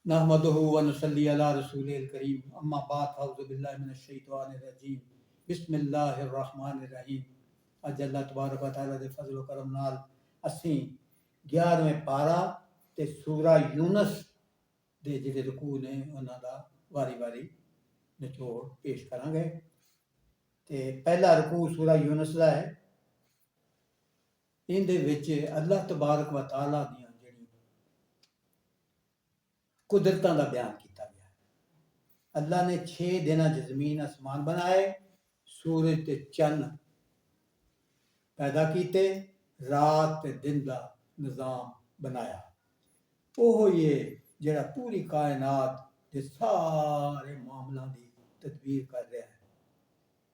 نحمدہ و نصلی علی رسول الکریم اما بعد اعوذ باللہ من الشیطان الرجیم بسم اللہ الرحمن الرحیم۔ اج اللہ تبارک و تعالی دے فضل و کرم نال اسیں 11ویں پارا تے سورہ یونس دے جڑے رکوع نے انہاں دا واری واری نچوڑ پیش کراں گے۔ تے پہلا رکوع سورہ یونس دا ہے۔ ان دے وچ اللہ تبارک و تعالی دیاں قدرتاں دا بیان کیتا گیا ہے۔ اللہ نے 6 دناں چ زمین آسمان بنائے، سورج تے چند پیدا کیتے، رات تے دن دا نظام بنایا۔ اوہ یہ جڑا پوری کائنات دے سارے معاملات دی تدبیر کر رہا ہے۔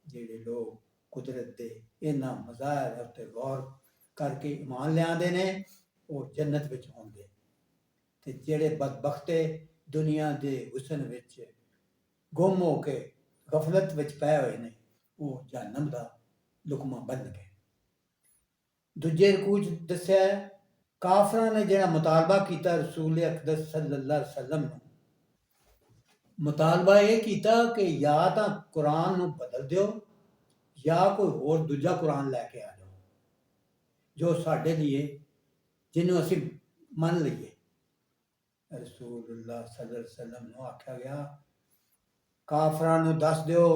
جڑے لوگ قدرت دے انہاں مظاہر تے غور کر کے ایمان لے آندے نے وہ جنت وچ ہون گے، تے جڑے بدبخت دنیا دے حسن وچ گم ہو کے غفلت وچ پے ہوئے نے وہ جہنم دا لقمہ بن گئے۔ دوجے رکوع دسیا ہے کافراں نے جڑا مطالبہ کیتا رسول اقدس صلی اللہ علیہ وسلم نے، مطالبہ یہ کیتا کہ یا تاں قرآن نو بدل دیو یا کوئی اور دوجا قرآن لے کے آ جاؤ جو ساڈے لیے جنوں اسی من لئیے۔ رسول اللہ صلی اللہ علیہ وسلم نو آکھا گیا کافراں نو دس دیو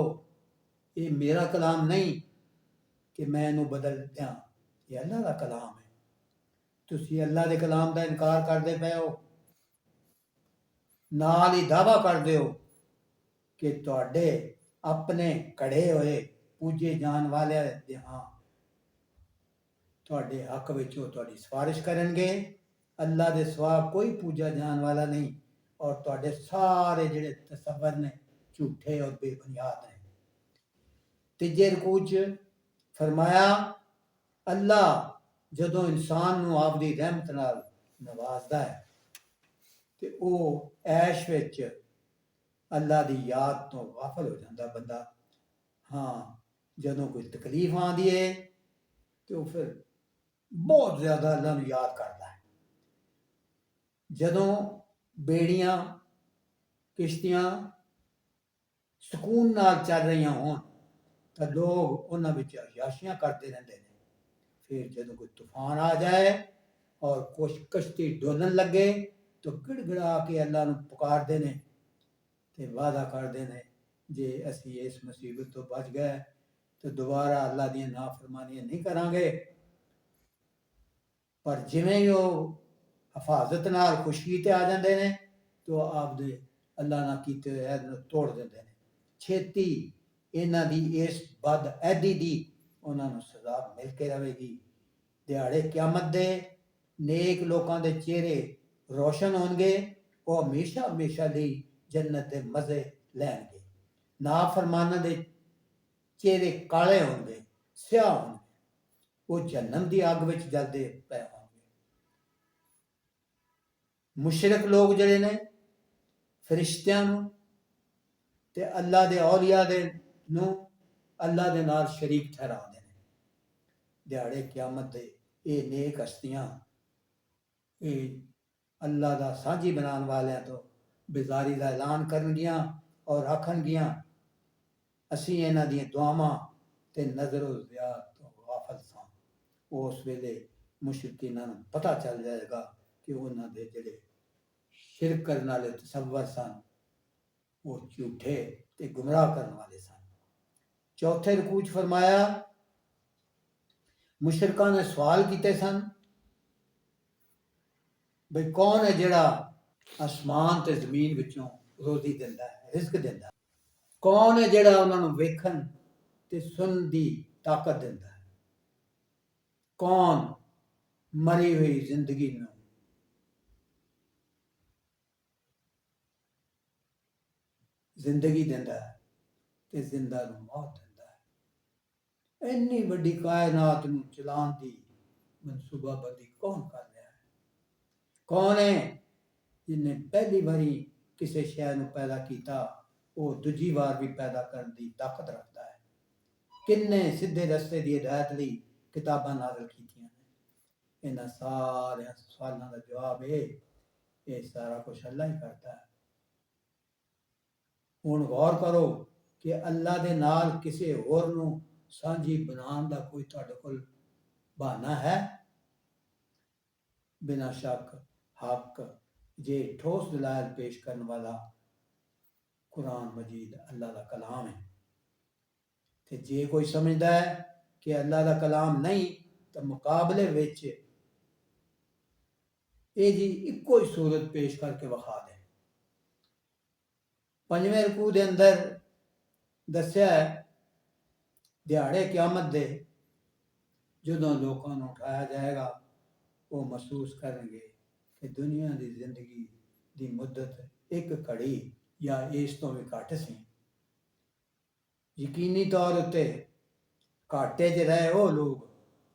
یہ میرا کلام نہیں کہ میں انہوں بدل دیاں، یہ اللہ دا کلام ہے۔ تسی اللہ دے کلام دا انکار کر دے پے ہو، نال ہی دعویٰ کر دیو کہ تواڈے اپنے کڑے ہوئے پوجے جان والے دے ہاں تواڈے حق وچ تواڈی سفارش کرن گے۔ اللہ دے سوا کوئی پوجا جان والا نہیں اور تواڈے سارے جڑے تصور نے جھوٹے اور بے بنیاد ہیں۔ تیجے رکوع فرمایا اللہ جدوں انسان نو آپ دی رحمت نال نوازدا ہے تے او عیش وچ اللہ دی یاد تو غافل ہو جاندا بندہ، ہاں جدوں کوئی تکلیف آندی ہے تو پھر بہت زیادہ اللہ نو یاد کردا ہے۔ جدوں بیڑیاں کشتیاں سکون نال چل رہی ہون تو لوگ انہاں وچ عیاشیاں کرتے رہندے نے، پھر جدوں کوئی طوفان آ جائے اور کچھ کشتی ڈولن لگے تو گڑ گڑا کے اللہ نو پکاردے نے تے وعدہ کردے نے جے اسی اس مصیبت تو بچ گئے تو دوبارہ اللہ دی نافرمانیاں نہیں کران گے۔ پر جویں ہی وہ حفاظت نال خشکی تے آ جاندے نے تو آپ دے اللہ نہ کیتے ہوئے عہد نو توڑ دیندے نے۔ چھیتی انہاں دی اس بد عہدی دی انہاں نو سزا مل کے رہے گی۔ دیہاڑے قیامت دے نیک لوکاں دے چہرے روشن ہون گے، وہ ہمیشہ ہمیشہ لئی جنت دے مزے لین گے۔ نافرماناں دے چہرے کالے ہون گے، سیاہ ہون گے، وہ جہنم دی اگ وچ جلدے پے ہون گے۔ مشرک لوگ جڑے نے فرشتیاں نو تے اللہ دے اولیاء دے نو اللہ دے نال شریک ٹھہرا دے نے۔ دیہاڑے قیامت دے اے نیک ہستیاں اے اللہ دا سانجھی بنان والیاں تو بیزاری دا اعلان کرن گیاں اور آکھن گیاں اسی انہاں دیاں دعاواں تے نظر و ضیاء تو غافل ساں۔ اس ویلے مشرکیناں نوں پتہ چل جائے گا کہ انہاں دے جڑے شرک کرن والے تصور سن وہ جھوٹے تے گمراہ کرن والے سن۔ چوتھے رکوع فرمایا مشرکاں نے سوال کیتے سن بھئی کون ہے جڑا آسمان تے زمین وچوں روزی دیندا ہے، رزق دیندا ہے؟ کون ہے جڑا انہاں نوں ویکھن تے سن دی طاقت دیندا ہے؟ کون مری ہوئی زندگی نوں زندگی دیندا ہے تے زندہ نوں موت دیندا ہے؟ اینی وڈی کائنات نوں چلان دی منصوبہ بندی کون کر رہا ہے؟ کون ہے جن نے پہلی باری کسی شے نوں پیدا کیتا وہ دوجی بار بھی پیدا کرن دی طاقت رکھتا ہے؟ کنے سدھے رستے دی ہدایت لئی کتاباں نازل کیتیاں نے؟ انہاں سارے سوالاں دا جواب ہے یہ سارا کچھ اللہ ہی کرتا ہے۔ ہن غور کرو کہ اللہ دے نال کسی اور نو سانجھی بنان دا کوئی تہاڈے کول بہانہ ہے؟ بنا شک حق جے ٹھوس دلائل پیش کرنے والا قرآن مجید اللہ دا کلام ہے۔ تے جے کوئی سمجھدا ہے کہ اللہ دا کلام نہیں تو مقابلے وچ اے جی ایکو ہی صورت پیش کر کے وکھا دے۔ پنجویں رکوع دے اندر دسیا ہے دیہاڑے قیامت دے جدوں لوکاں نوں اٹھایا جائے گا وہ محسوس کریں گے کہ دنیا دی زندگی دی مدت ایک گھڑی یا اس تو بھی گھٹ سی۔ یقینی طور اتے گھاٹے چ رہے وہ لوگ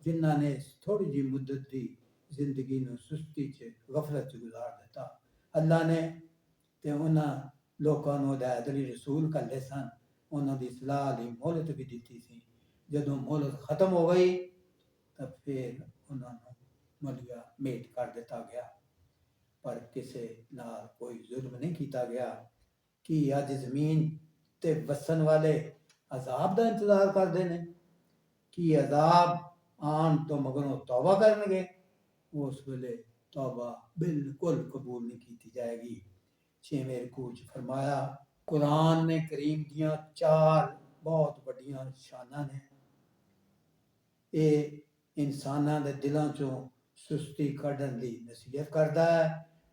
جنہاں نے تھوڑی جی مدت دی زندگی نو سستی چ غفلت چ گزار دیتا۔ اللہ نے تے انہاں لوکاں نو ہدایت علی رسول کلے سن، انہاں دی اصلاح لئی مہلت بھی دتی سی۔ جدوں مہلت ختم ہو گئی تو پھر انہاں نو ملیا میٹ کر دیتا گیا، پر کسے نال کوئی ظلم نہیں کیتا گیا۔ کہ اج زمین تے وسن والے عذاب دا انتظار کردے نے؟ کہ عذاب آن تو مگروں توبہ کرن گے، اس ویلے توبہ بالکل قبول نہیں کیتی جائے گی۔ چھویں رکوع وچ فرمایا قرآن نے کریم دیاں 4 بہت بڑیاں شاناں نے۔ اے انساناں دے دلاں چوں سستی کڈن دی نصیحت کردا ہے،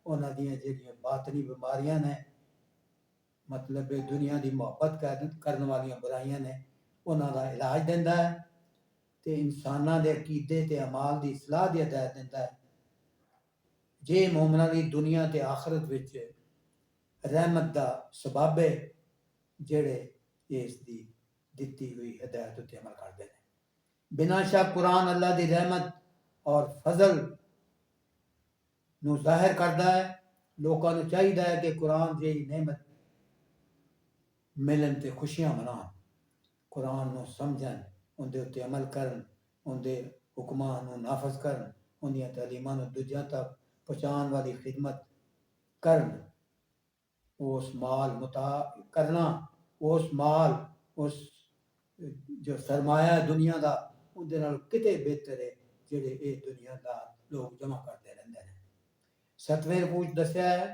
انہاں دیاں جڑیاں باطنی بیماریاں نے، مطلب دنیا دی محبت کرن والیاں برائیاں نے، انہاں دا علاج دیندا ہے، تے انساناں دے عقیدے تے اعمال دی اصلاح دی ہدایت دیندا ہے۔ جے مومناں دی دنیا تے آخرت وچ رحمت دا سبب ہے جڑے اس دی دتی ہوئی ہدایت تے عمل کردے نے۔ بنا شک قرآن اللہ دی رحمت اور فضل نو ظاہر کردا ہے۔ لوکاں نوں چاہیدا ہے کہ قرآن جہی نعمت ملن تے خوشیاں منان، قرآن نو سمجھن، اندے اتے عمل کرن، اندے حکماں نو نافذ کرن، اندیاں تعلیماں نو دوجیاں تک پہنچان والی خدمت کرن۔ اس مال کرنا، اس مال اس جو سرمایہ دنیا دا اندے نال کتے بہتر ہے جڑے اے دنیا دا لوگ جمع کرتے رہندے نے۔ 7ویں رکوع وچ دسیا ہے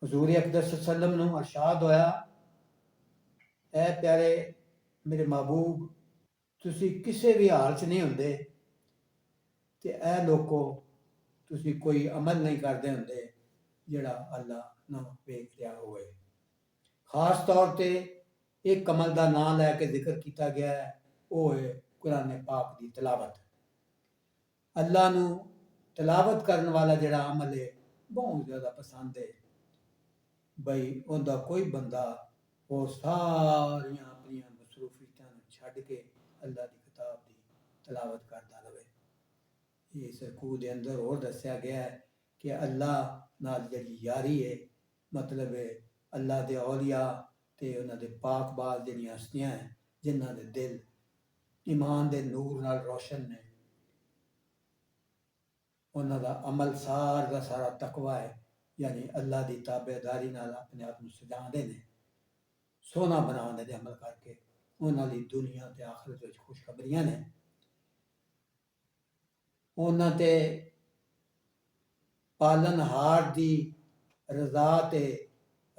حضور اقدس صلی اللہ علیہ وسلم نو ارشاد ہویا، اے پیارے میرے محبوب تسی کسے بھی حال چ نہیں ہوندے تے اے لوکو تسی کوئی عمل نہیں کردے ہوندے جڑا اللہ نہ ویکھ رہا ہوئے۔ خاص طور تے ایک عمل دا نام لے کے ذکر کیتا گیا ہے، وہ ہے قرآن پاک دی تلاوت۔ اللہ نو تلاوت کرن والا جڑا عمل ہے بہت زیادہ پسند ہے۔ بھئی اوندا کوئی بندہ وہ ساریاں اپنی مصروفیتاں چھڈ کے اللہ دی کتاب دی تلاوت کردا رہے۔ اس رکوع دے اندر اور دسیا گیا ہے کہ اللہ نال جڑی یاری ہے، مطلب ہے اللہ دے اولیاء تے انہاں دے پاک باز جڑیاں ہستیاں ہیں جنہاں دے دل ایمان دے نور نال روشن نے، انہاں دا عمل سارا سارا تقوی ہے، یعنی اللہ دی تابعداری نال اپنے آپ کو سجاندے نے، سونا بنانے دے عمل کر کے انہاں دی دنیا تے آخرت وچ خوشخبریاں نے۔ انہاں تے پالن ہار دی رضا تے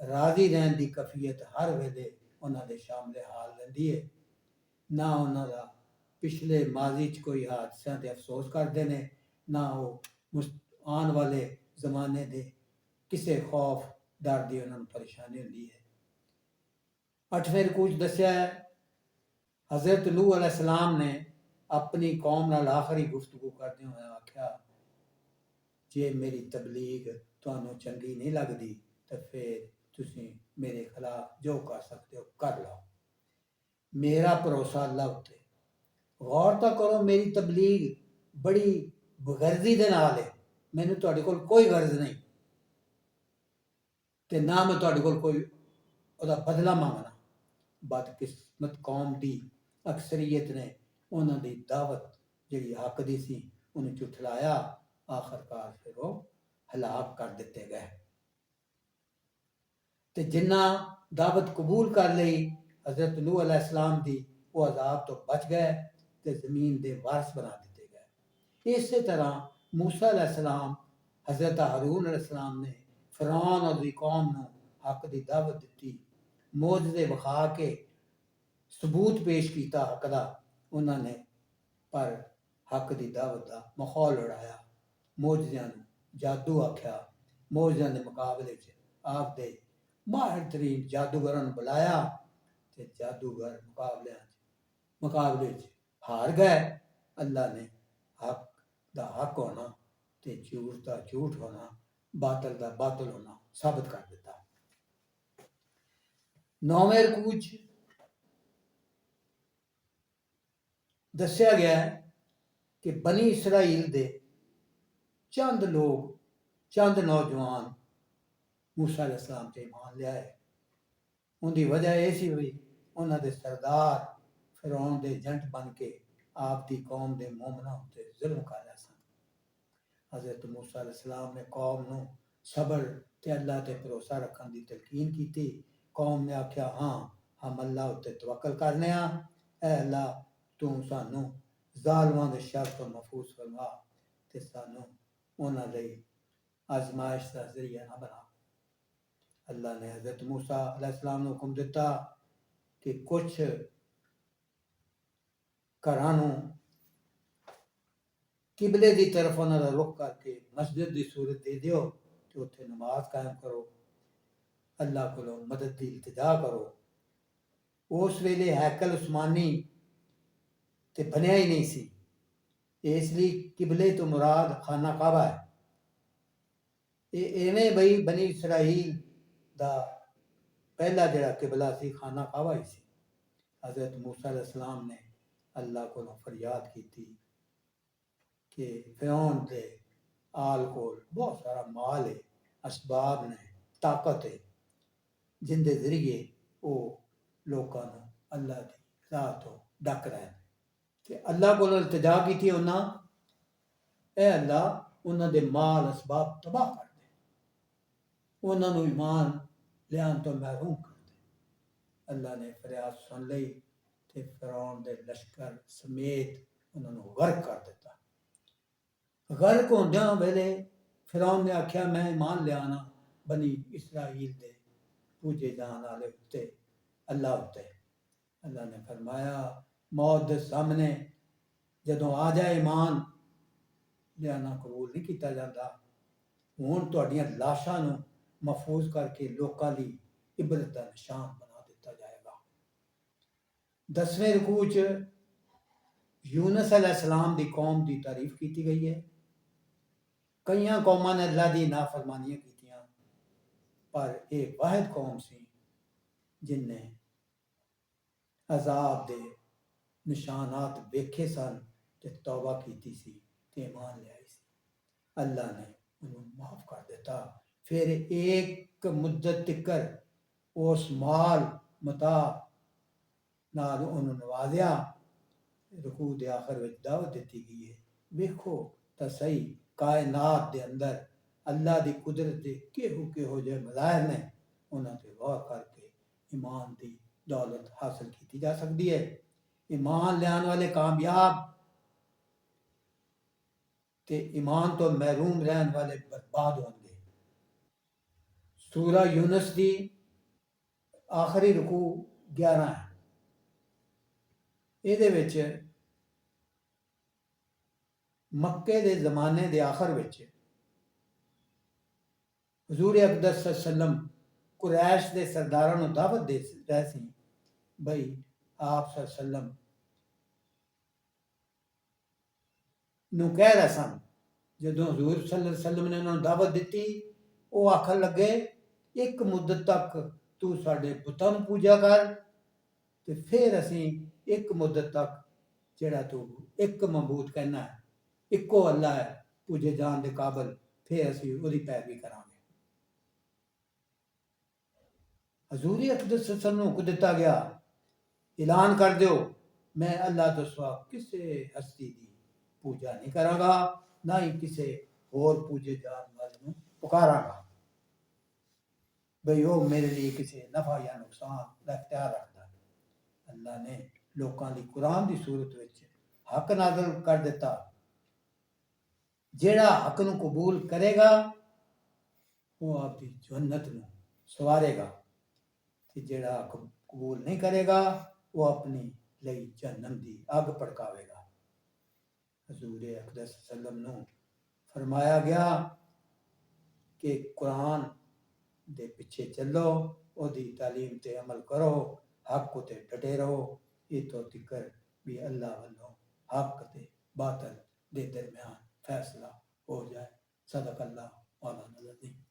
راضی رہن دی کفیت ہر ویلے انہاں دے شامل حال رہندی ہے۔ نہ انہاں دا پچھلے ماضی چ کوئی حادثہ تے افسوس کردے نے، نہ وہ آن والے زمانے دے کسے خوف ڈر دی انہاں نوں پریشانی ہوندی ہے۔ 8ویں رکوع وچ دسیا ہے حضرت نوح علیہ السلام نے اپنی قوم نال آخری گفتگو کردے ہوئے آکھیا جے میری تبلیغ تانوں چنگی نہیں لگدی تو پھر تسی میرے خلاف جو کر سکتے ہو کر لو، میرا بھروسہ اللہ اتے۔ غور تو کرو میری تبلیغ بڑی بغرضی دے نال ہے، مینوں تہاڈے کول کوئی غرض نہیں تے نہ میں تہاڈے کول کوئی ਉਹਦਾ بدلہ ਮੰਗਣਾ۔ بدقسمت قوم دی اکثریت نے انہاں دی دعوت جڑی حق دی سی انہوں جھٹلایا، آخرکار پھر وہ ہلاک کر دیتے گئے۔ تے جنہ دعوت قبول کر لئی حضرت نوح علیہ السلام دی، وہ عذاب تو بچ گئے تے زمین دے وارث بنا دیتے گئے۔ اسی طرح موسیٰ علیہ السلام، حضرت ہارون علیہ السلام نے فرعون اور دی قوم نو حق دی دعوت دیتی، معجزے وکھا کے ثبوت پیش کیتا حق دا، انہوں نے پر حق دی دعوت دا ماحول اڑایا، معجزیاں نو جادو آکھیا، معجزیاں دے مقابلے چ آپ دے ماہر ترین جادوگراں نو بلایا تے جادوگر مقابلے چ ہار گئے۔ اللہ نے حق دا حق ہونا تے جھوٹ دا جھوٹ ہونا، باطل دا باطل ہونا ثابت کر دیتا۔ نویں رکوع چ دسیا گیا ہے کہ بنی اسرائیل دے چند لوگ، چند نوجوان موسیٰ علیہ السلام تے ایمان لیا ہے۔ ان دی وجہ یہ سی ہوئی انہاں دے سردار فرعون دے جنٹ بن کے آپ دی قوم دے مومناں تے ظلم کر رہے سن۔ حضرت موسیٰ علیہ السلام نے قوم نو صبر تے اللہ تے بھروسہ رکھن دی تلقین کیتی۔ قوم نے آکھیا ہاں ہم اللہ تے توکل کرنے ہاں، اے اللہ تو سانو ظالماں دے شر تو محفوظ فرما تے سانو انہاں لئی آزمائش دا ذریعہ نہ بنا۔ اللہ نے حضرت موسیٰ علیہ السلام نے حکم دیتا کہ کچھ گھراں نو قبلے دی طرف انہاں دا رخ کر کے مسجد دی صورت دے دیو کہ اتھے نماز قائم کرو، اللہ کولو مدد دی التجا کرو۔ اس ویلے ہیکل عثمانی تے بنیا ہی نہیں سی، اس لیے قبلے تو مراد خانہ کعبہ ہے۔ ایویں بھئی بنی اسرائیل دا پہلا جڑا قبلہ سی خانہ کعبہ ہی سی۔ حضرت موسیٰ علیہ السلام نے اللہ کو فریاد کیتی کہ فرعون دے آل کول بہت سارا مال ہے، اسباب نے، طاقت ہے، جن دے ذریعے وہ لوکاں نو اللہ دی راہ تو ڈک رہے ہیں۔ کہ اللہ کو التجا کیتی انہاں، اے اللہ انہاں دے مال اسباب تباہ کر دے، انہاں نو ایمان لیان تو محروم کر دے۔ اللہ نے فریاد سن لئی تے فرعون دے لشکر سمیت انہاں نو غرق کر دیتا۔ غرق ہوندیاں ویلے فرعون نے آکھیا میں ایمان لیانا بنی اسرائیل دے پوجے جان والے اتے، اللہ اتے۔ اللہ نے فرمایا موت دے سامنے جدوں آ جائے ایمان لیانا قبول نہیں کیتا جاتا، ہن تہاڈیاں لاشاں نو محفوظ کر کے لوکاں لئی عبرت دا نشان بنا دیتا جائے گا۔ 10ویں رکوع چ یونس علیہ السلام دی قوم دی تعریف کیتی گئی ہے۔ کئیاں قوماں نے اللہ دی نافرمانیاں کیتیاں، پر ایک واحد قوم سی جن نے عذاب دے نشانات ویکھے سن تے توبہ کیتی سی تے ایمان لے آئی سی، اللہ نے انہوں معاف کر دیتا۔ پھر ایک مدت تکر اس مال متاع نال انہوں نوازیا۔ رکوع دے آخر وچ دعوت دیتی گئی ہے، ویکھو تا صحیح کائنات دے اندر اللہ دی قدرت دے کہو جے مظاہر نے، انہاں تے غور کر کے ایمان دی دولت حاصل کیتی جا سکتی ہے۔ ایمان لیان والے کامیاب تے ایمان تو محروم رہن والے برباد ہوں گے۔ سورہ یونس دی آخری رکوع 11 ہے۔ ਇਹਦੇ ਵਿੱਚ مکے دے زمانے دے آخر وچ حضور اقدس صلی اللہ علیہ وسلم قریش دے سرداراں نوں دعوت دے رہے سی بھئی آپ صلی اللہ علیہ وسلم نو کہہ رہے سن، جدوں حضور صلی اللہ علیہ وسلم نے انہوں نے دعوت دیتی، وہ آکھن لگے ایک مدت تک تو ساڈے بتاں نوں پوجا کر تے پھر اسی ایک مدت تک جڑا تو ایک معبود کہنا ہے، ایکو اللہ ہے پوجے جان دے قابل، پھر اسی وہی پیروی کران گے۔ حضور اقدس صلی اللہ علیہ وسلم کو دیتا گیا اعلان کر دیو میں اللہ تو سوا کسے ہستی دی ਪੂਜਾ ਨਹੀਂ ਕਰਾਂਗਾ, ਨਾ ਹੀ ਕਿਸੇ ਹੋਰ ਪੂਜੇ ਜਾਣ ਵਾਲੇ ਨੂੰ ਪੁਕਾਰਾਂਗਾ ਬਈ ਉਹ ਮੇਰੇ ਲਈ ਕਿਸੇ ਨਫਾ ਜਾਂ ਨੁਕਸਾਨ ਦਾ ਇਖਤਿਆਰ ਰੱਖਦਾ ਹੈ। اللہ نے ਲੋਕਾਂ ਲਈ ਕੁਰਾਨ ਦੀ ਸੂਰਤ ਵਿੱਚ ਹੱਕ ਨਾਜ਼ਲ ਕਰ ਦਿੱਤਾ। ਜਿਹੜਾ ਹੱਕ ਨੂੰ ਕਬੂਲ ਕਰੇਗਾ ਉਹ ਆਪਦੀ ਜੰਨਤ ਨੂੰ ਸਵਾਰੇਗਾ ਤੇ ਜਿਹੜਾ ਹੱਕ ਕਬੂਲ ਨਹੀਂ ਕਰੇਗਾ ਉਹ ਆਪਣੀ ਲਈ ਜਹੰਨਮ ਦੀ ਅੱਗ ਭੜਕਾਵੇਗਾ۔ حضور اقدس صلی اللہ علیہ وسلم ਨੂੰ ਫਰਮਾਇਆ ਗਿਆ کہ قرآن دے پیچھے چلو، او دی تعلیم تے عمل کرو، حق کو تے ڈٹے رہو، یہ تو تکر بھی اللہ والوں حق تے باطل دے درمیان فیصلہ ہو جائے۔ صدق اللہ مولانا العظیم۔